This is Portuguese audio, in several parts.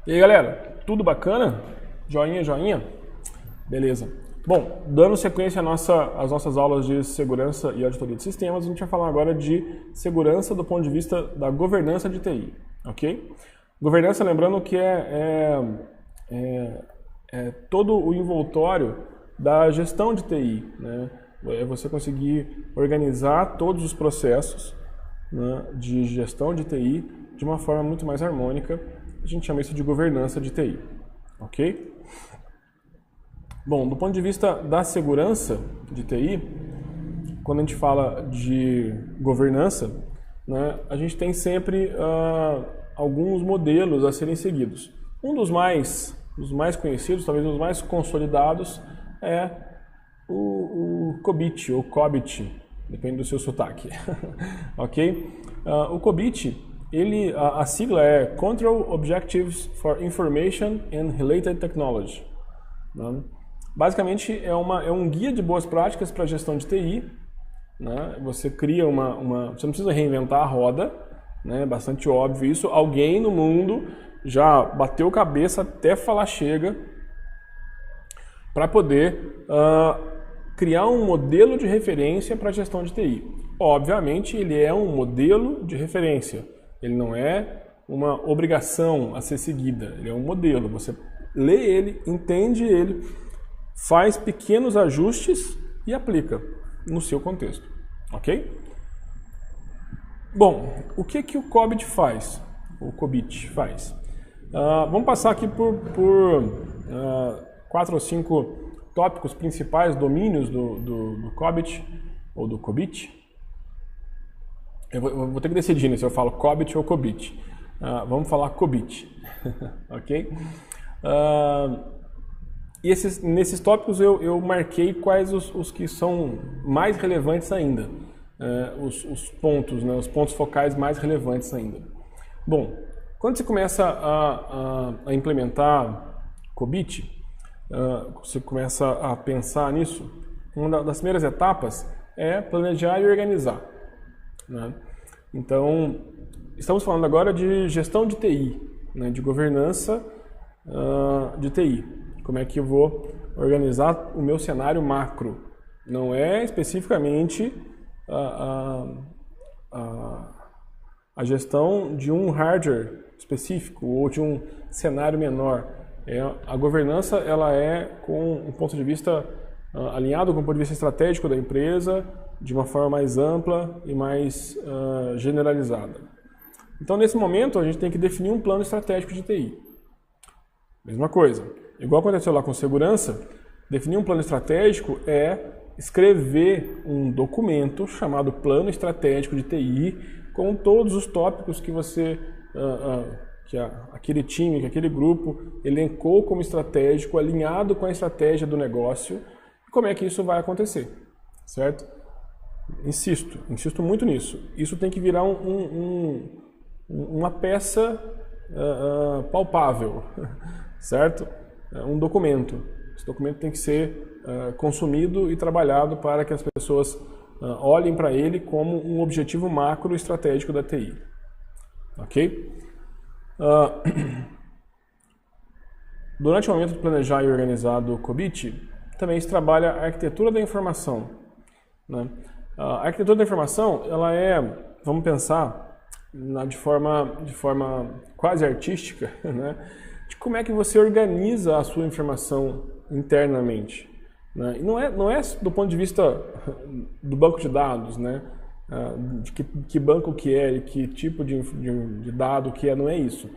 E aí, galera, tudo bacana? Joinha, joinha? Beleza. Bom, dando sequência às nossas aulas de segurança e auditoria de sistemas, a gente vai falar agora de segurança do ponto de vista da governança de TI, ok? Governança, lembrando que é todo o envoltório da gestão de TI, né? É você conseguir organizar todos os processos, né, de gestão de TI de uma forma muito mais harmônica. A gente chama isso de governança de TI, ok? Bom, do ponto de vista da segurança de TI, quando a gente fala de governança, né, a gente tem sempre alguns modelos a serem seguidos. Um dos mais conhecidos, talvez um dos mais consolidados, é o COBIT, ou COBIT, depende do seu sotaque, ok? O COBIT, a sigla é Control Objectives for Information and Related Technology, né? Basicamente é um guia de boas práticas para a gestão de TI, né? Você cria você não precisa reinventar a roda, né? Bastante óbvio isso. Alguém no mundo já bateu cabeça até falar chega para poder criar um modelo de referência para a gestão de TI. Obviamente ele é um modelo de referência, ele não é uma obrigação a ser seguida, ele é um modelo. Você lê ele, entende ele, faz pequenos ajustes e aplica no seu contexto, ok? Bom, o que o COBIT faz? O COBIT faz? Vamos passar aqui por 4 ou 5 tópicos principais, domínios do COBIT, ou do COBIT. Eu vou ter que decidir, né, se eu falo COBIT ou COBIT. Vamos falar COBIT, ok? E nesses tópicos eu marquei quais os que são mais relevantes ainda, os pontos, né, os pontos focais mais relevantes ainda. Bom, quando você começa a implementar COBIT, você começa a pensar nisso, uma das primeiras etapas é planejar e organizar, né? Então, estamos falando agora de gestão de TI, né, de governança de TI. Como é que eu vou organizar o meu cenário macro? Não é especificamente a gestão de um hardware específico ou de um cenário menor. A governança ela é com um ponto de vista alinhado com o ponto de vista estratégico da empresa, de uma forma mais ampla e mais generalizada. Então, nesse momento, a gente tem que definir um plano estratégico de TI. Mesma coisa. Igual aconteceu lá com segurança, definir um plano estratégico é escrever um documento chamado Plano Estratégico de TI, com todos os tópicos que aquele time, que aquele grupo elencou como estratégico, alinhado com a estratégia do negócio, e como é que isso vai acontecer, certo? Insisto muito nisso. Isso tem que virar uma peça palpável, certo? Um documento. Esse documento tem que ser consumido e trabalhado para que as pessoas olhem para ele como um objetivo macro estratégico da TI. Ok? Durante o momento de planejar e organizar do COBIT, também se trabalha a arquitetura da informação, né? A arquitetura da informação, ela vamos pensar de forma quase artística, né? De como é que você organiza a sua informação internamente, né? E não é do ponto de vista do banco de dados, né? De que banco que é, que tipo de dado que é, não é isso.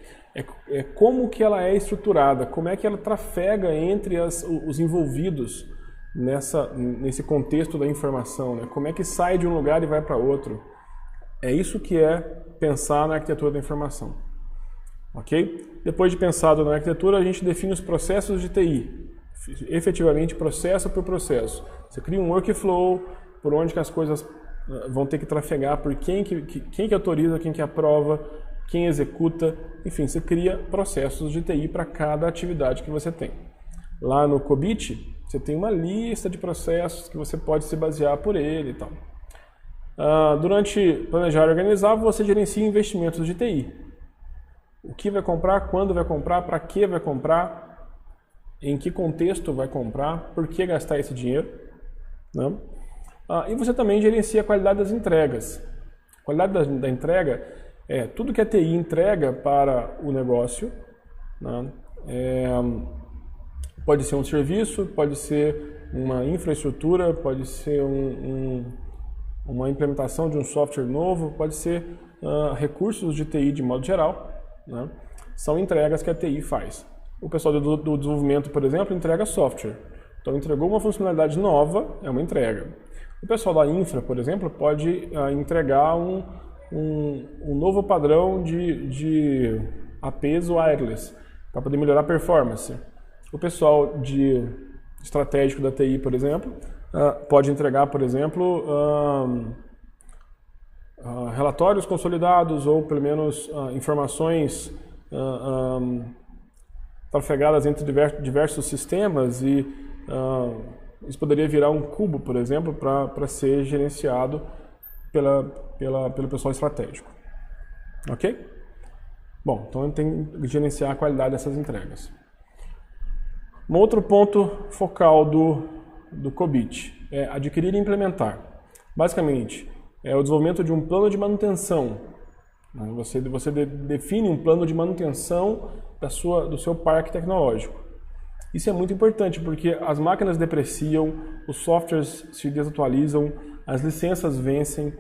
É como que ela é estruturada, como é que ela trafega entre os envolvidos nesse contexto da informação, né? Como é que sai de um lugar e vai para outro. É isso que é pensar na arquitetura da informação. Ok? Depois de pensado na arquitetura, a gente define os processos de TI. Efetivamente, processo por processo. Você cria um workflow por onde que as coisas vão ter que trafegar, por quem que autoriza, quem que aprova, quem executa. Enfim, você cria processos de TI para cada atividade que você tem. Lá no COBIT, você tem uma lista de processos que você pode se basear por ele e tal. Durante planejar e organizar, você gerencia investimentos de TI. o que vai comprar, quando vai comprar, para que vai comprar, em que contexto vai comprar, por que gastar esse dinheiro, né? E você também gerencia a qualidade das entregas. A qualidade da entrega é tudo que a TI entrega para o negócio, né? Pode ser um serviço, pode ser uma infraestrutura, pode ser uma implementação de um software novo, pode ser recursos de TI de modo geral, né? São entregas que a TI faz. O pessoal do desenvolvimento, por exemplo, entrega software. Então, entregou uma funcionalidade nova, é uma entrega. O pessoal da infra, por exemplo, pode entregar um novo padrão de APs wireless para poder melhorar a performance. O pessoal estratégico da TI, por exemplo, pode entregar, por exemplo, relatórios consolidados ou pelo menos informações trafegadas entre diversos sistemas e isso poderia virar um cubo, por exemplo, para ser gerenciado pelo pessoal estratégico. Ok? Bom, então tem que gerenciar a qualidade dessas entregas. Um outro ponto focal do COBIT é adquirir e implementar. Basicamente, é o desenvolvimento de um plano de manutenção. Você define um plano de manutenção do seu parque tecnológico. Isso é muito importante porque as máquinas depreciam, os softwares se desatualizam, as licenças vencem,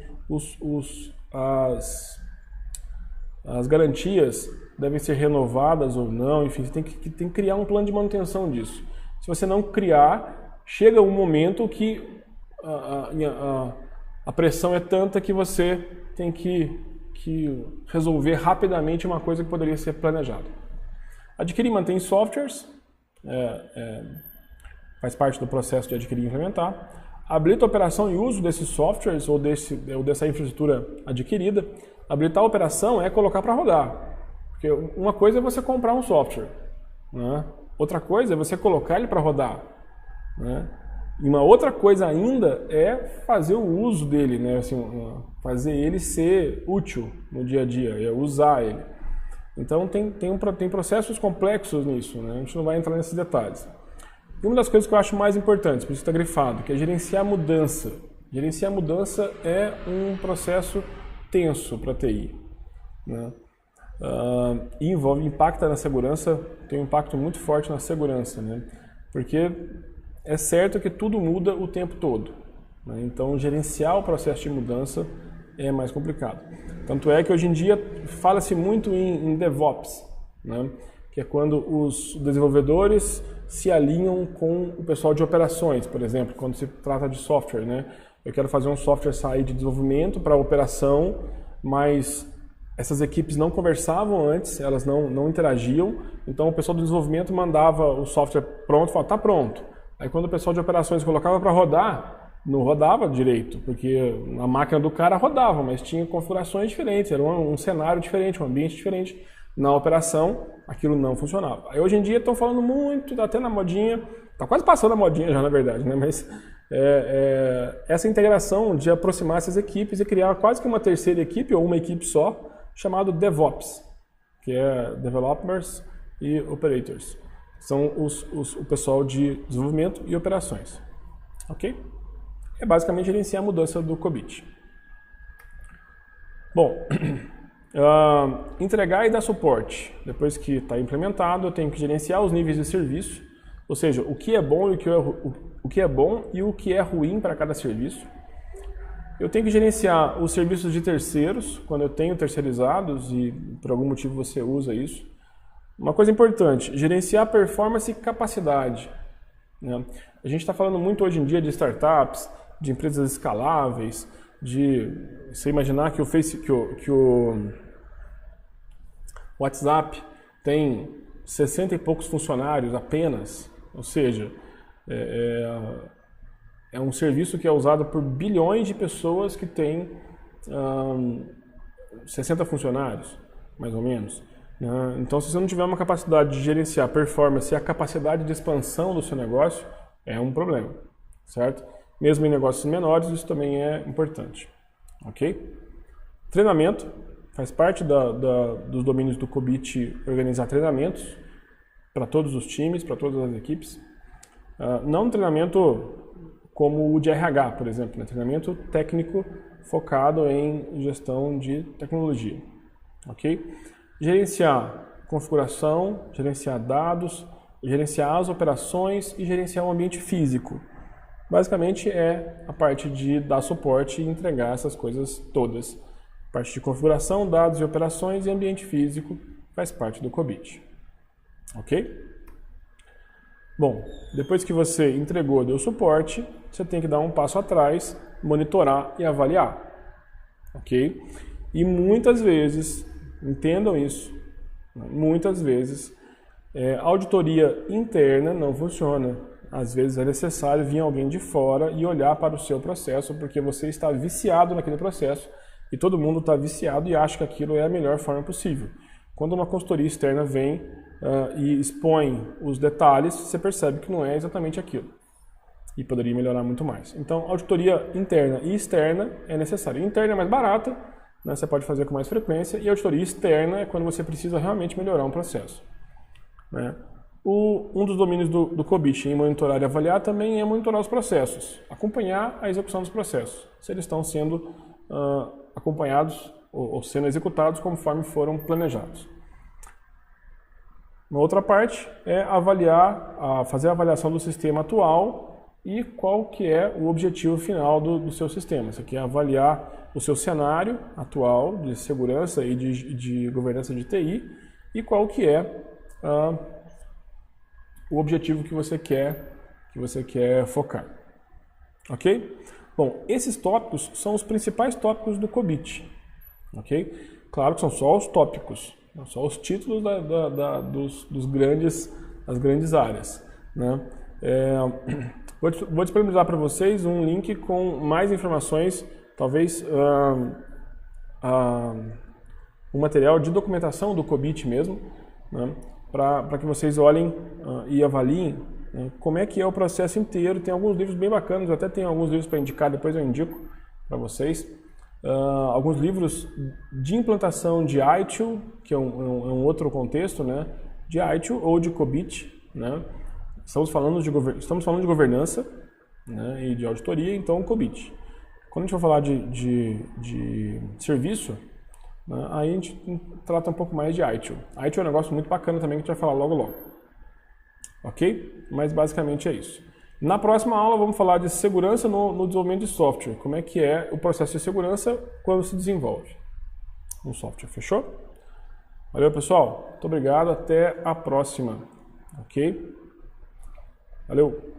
as garantias devem ser renovadas ou não, enfim, você tem que criar um plano de manutenção disso. Se você não criar, chega um momento que a pressão é tanta que você tem que resolver rapidamente uma coisa que poderia ser planejada. Adquirir e mantém softwares, faz parte do processo de adquirir e implementar. Habilita a operação e uso desses softwares ou dessa infraestrutura adquirida. Habilitar a operação é colocar para rodar. Porque uma coisa é você comprar um software, né? Outra coisa é você colocar ele para rodar, né? E uma outra coisa ainda é fazer o uso dele, né? Assim, fazer ele ser útil no dia a dia, é usar ele. Então tem processos complexos nisso, né? A gente não vai entrar nesses detalhes. E uma das coisas que eu acho mais importantes, por isso está grifado, que é gerenciar a mudança. Gerenciar a mudança é um processo tenso para a TI, né? E impacta na segurança, tem um impacto muito forte na segurança, né? Porque é certo que tudo muda o tempo todo, né? Então gerenciar o processo de mudança é mais complicado. Tanto é que hoje em dia fala-se muito em DevOps, né? Que é quando os desenvolvedores se alinham com o pessoal de operações, por exemplo, quando se trata de software, né? Eu quero fazer um software sair de desenvolvimento para operação, mas essas equipes não conversavam antes, elas não interagiam, então o pessoal do desenvolvimento mandava o software pronto e falava, tá pronto. Aí quando o pessoal de operações colocava para rodar, não rodava direito, porque a máquina do cara rodava, mas tinha configurações diferentes, era um cenário diferente, um ambiente diferente. Na operação, aquilo não funcionava. Aí hoje em dia estão falando muito, tá até na modinha, tá quase passando a modinha já na verdade, né? Mas essa integração de aproximar essas equipes e criar quase que uma terceira equipe ou uma equipe só, chamado DevOps, que é Developers e Operators. São o pessoal de desenvolvimento e operações. Ok? É basicamente gerenciar a mudança do COBIT. Bom, entregar e dar suporte. Depois que está implementado, eu tenho que gerenciar os níveis de serviço, ou seja, o que é bom e o que é ruim para cada serviço. Eu tenho que gerenciar os serviços de terceiros, quando eu tenho terceirizados e por algum motivo você usa isso. Uma coisa importante, gerenciar performance e capacidade, né? A gente está falando muito hoje em dia de startups, de empresas escaláveis, de você imaginar que o WhatsApp tem 60 e poucos funcionários apenas, ou seja, é um serviço que é usado por bilhões de pessoas que têm 60 funcionários, mais ou menos. Então, se você não tiver uma capacidade de gerenciar a performance e a capacidade de expansão do seu negócio, é um problema, certo? Mesmo em negócios menores, isso também é importante, ok? Treinamento faz parte dos domínios do COBIT organizar treinamentos para todos os times, para todas as equipes. Não um treinamento como o de RH, por exemplo, né? Treinamento técnico focado em gestão de tecnologia. Ok? Gerenciar configuração, gerenciar dados, gerenciar as operações e gerenciar o ambiente físico. Basicamente é a parte de dar suporte e entregar essas coisas todas. Parte de configuração, dados e operações e ambiente físico faz parte do COBIT. Ok? Bom, depois que você entregou, deu suporte, você tem que dar um passo atrás, monitorar e avaliar. Ok? E muitas vezes, entendam isso, muitas vezes, auditoria interna não funciona. Às vezes é necessário vir alguém de fora e olhar para o seu processo, porque você está viciado naquele processo e todo mundo está viciado e acha que aquilo é a melhor forma possível. Quando uma consultoria externa vem e expõe os detalhes, você percebe que não é exatamente aquilo e poderia melhorar muito mais. Então, auditoria interna e externa é necessária. Interna é mais barata, né, você pode fazer com mais frequência, e auditoria externa é quando você precisa realmente melhorar um processo. Né? Um dos domínios do COBIT em monitorar e avaliar também é monitorar os processos, acompanhar a execução dos processos, se eles estão sendo acompanhados ou sendo executados conforme foram planejados. Uma outra parte é fazer a avaliação do sistema atual e qual que é o objetivo final do seu sistema. Isso aqui é avaliar o seu cenário atual de segurança e de governança de TI e qual que é o objetivo que você quer focar. Ok? Bom, esses tópicos são os principais tópicos do COBIT. Ok? Claro que são só os tópicos, só os títulos das grandes áreas. Né? Vou disponibilizar para vocês um link com mais informações, talvez um material de documentação do COBIT mesmo, né? Para que vocês olhem e avaliem como é que é o processo inteiro. Tem alguns livros bem bacanas, eu até tenho alguns livros para indicar, depois eu indico para vocês. Alguns livros de implantação de ITIL, que é um outro contexto, né? De ITIL ou de COBIT. Né? Estamos falando de governança, né? E de auditoria, então COBIT. Quando a gente for falar de serviço, né? Aí a gente trata um pouco mais de ITIL. ITIL é um negócio muito bacana também que a gente vai falar logo logo. Ok? Mas basicamente é isso. Na próxima aula vamos falar de segurança no desenvolvimento de software. Como é que é o processo de segurança quando se desenvolve um software. Fechou? Valeu, pessoal. Muito obrigado. Até a próxima. Ok? Valeu.